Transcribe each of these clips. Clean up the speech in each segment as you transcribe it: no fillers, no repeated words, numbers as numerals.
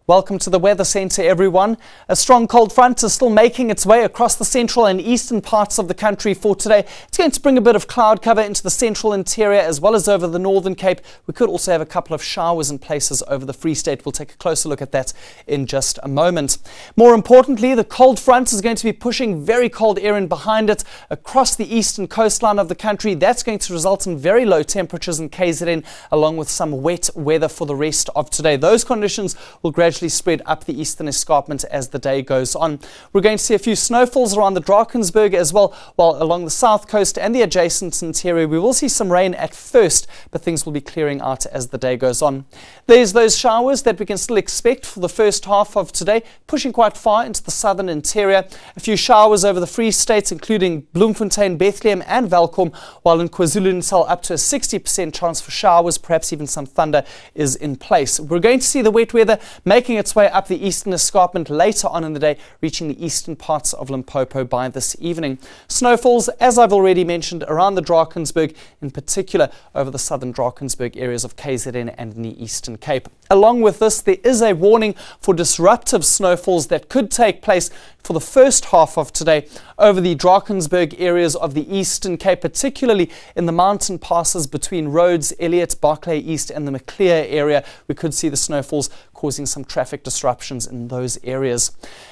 Welcome to the Weather Centre, everyone. A strong cold front is still making its way across the central and eastern parts of the country for today. It's going to bring a bit of cloud cover into the central interior as well as over the northern Cape. We could also have a couple of showers in places over the Free State. We'll take a closer look at that in just a moment. More importantly, the cold front is going to be pushing very cold air in behind it across the eastern coastline of the country. That's going to result in very low temperatures in KZN along with some wet weather for the rest of today. Those conditions will gradually spread up the eastern escarpment as the day goes on. We're going to see a few snowfalls around the Drakensberg as well, while along the south coast and the adjacent interior we will see some rain at first, but things will be clearing out as the day goes on. There's those showers that we can still expect for the first half of today, pushing quite far into the southern interior. A few showers over the Free State, including Bloemfontein, Bethlehem and Welkom, while in KwaZulu-Natal up to a 60% chance for showers, perhaps even some thunder is in place. We're going to see the wet weather making its way up the eastern escarpment later on in the day, reaching the eastern parts of Limpopo by this evening. Snowfalls, as I've already mentioned, around the Drakensberg, in particular over the southern Drakensberg areas of KZN and in the Eastern Cape. Along with this, there is a warning for disruptive snowfalls that could take place for the first half of today over the Drakensberg areas of the Eastern Cape, particularly in the mountain passes between Rhodes, Elliot, Barclay East and the Maclear area. We could see the snowfalls causing some traffic disruptions in those areas.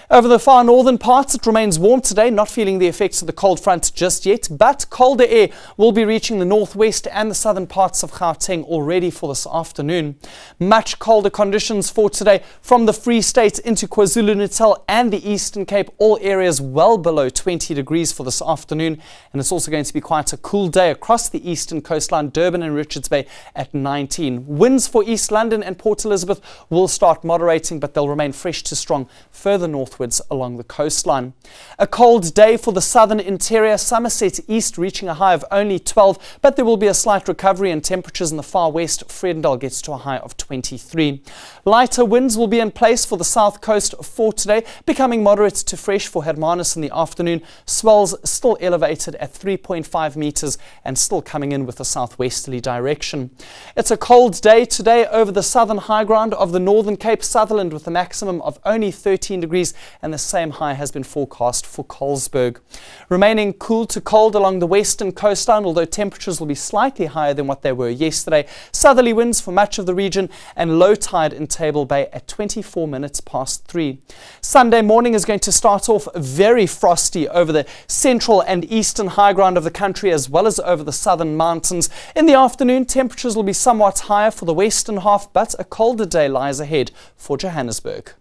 Over the far northern parts, it remains warm today, not feeling the effects of the cold front just yet, but colder air will be reaching the northwest and the southern parts of Gauteng already for this afternoon. Much colder conditions for today from the Free State into KwaZulu-Natal and the Eastern Cape, all areas well below 20 degrees for this afternoon, and it's also going to be quite a cool day across the eastern coastline, Durban and Richards Bay at 19. Winds for East London and Port Elizabeth will start moderating, but they'll remain fresh to strong further northwards along the coastline. A cold day for the southern interior, Somerset East reaching a high of only 12, but there will be a slight recovery in temperatures in the far west. Vredendal gets to a high of 23. Lighter winds will be in place for the south coast for today, becoming moderate to fresh for Hermanus in the afternoon. Swells still elevated at 3.5 meters and still coming in with a southwesterly direction. It's a cold day today over the southern high ground of the Northern Cape, Sutherland, with a maximum of only 13 degrees, and the same high has been forecast for Colesberg. Remaining cool to cold along the western coastline, although temperatures will be slightly higher than what they were yesterday. Southerly winds for much of the region and low tide in Table Bay at 24 minutes past 3. Sunday morning is going to start off very frosty over the central and eastern high ground of the country as well as over the southern mountains. In the afternoon, temperatures will be somewhat higher for the western half, but a colder day lies ahead for Johannesburg.